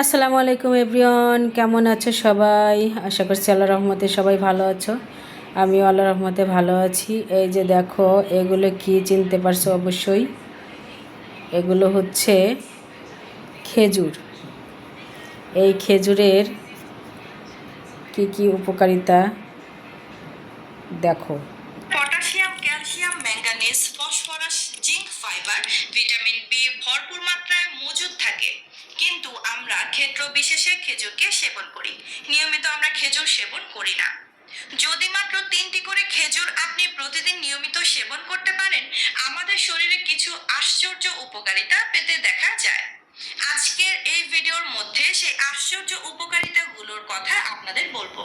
আসসালামু আলাইকুম এভরিওয়ান, কেমন আছো সবাই? আশা করছি আল্লাহর রহমতে সবাই ভালো আছো। আমিও আল্লাহর রহমতে ভালো আছি। এই যে দেখো, এগুলো কি চিনতে পারছো? অবশ্যই এগুলো হচ্ছে খেজুর। এই খেজুরের কি কি উপকারিতা দেখো। Potassium, calcium, manganese, phosphorus, zinc, fibre, vitamin B ভরপুর মাত্রায় মজুদ থাকে। কিন্তু আমরা ক্ষেত্র বিশেষে খেজুরকে সেবন করি, নিয়মিত আমরা খেজুর সেবন করি না। যদি মাত্র 3টি করে খেজুর আপনি প্রতিদিন নিয়মিত সেবন করতে পারেন, আমাদের শরীরে কিছু আশ্চর্য উপকারিতা পেতে দেখা যায়। আজকের এই ভিডিওর মধ্যে সেই আশ্চর্য উপকারিতাগুলোর কথা আপনাদের বলবো,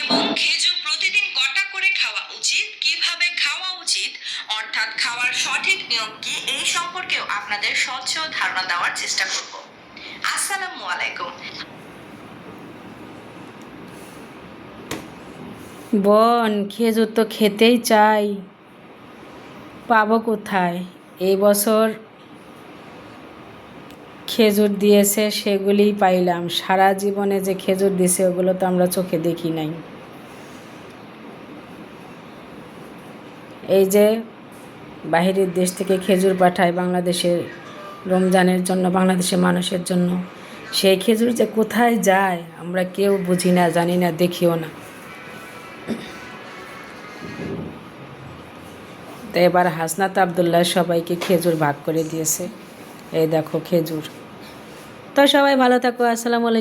এবং খেজুর প্রতিদিন কটা করে খাওয়া উচিত, কিভাবে খাওয়া উচিত, অর্থাৎ খাওয়ার সঠিক নিয়ম কি, এই সম্পর্কেও আপনাদের স্বচ্ছ ধারণা দেওয়ার চেষ্টা করব। আসসালামু আলাইকুম। বোন, খেজুর তো খেতেই চাই, পাবো কোথায়? এই বছর খেজুর দিয়েছে, সেগুলিই পাইলাম। সারা জীবনে যে খেজুর দিয়েছে ওগুলো তো আমরা চোখে দেখি নাই। এই যে বাহিরের দেশ থেকে খেজুর পাঠায় বাংলাদেশের রমজানের জন্য, বাংলাদেশের মানুষের জন্য, সেই খেজুর যে কোথায় যায় আমরা কেউ বুঝি না, জানি না, দেখিও না। তো এবার হাসনাত আবদুল্লাহ সবাইকে খেজুর ভাগ করে দিয়েছে। এই দেখো খেজুর। তো সবাই ভালো থাকো। আসসালামু আলাইকুম।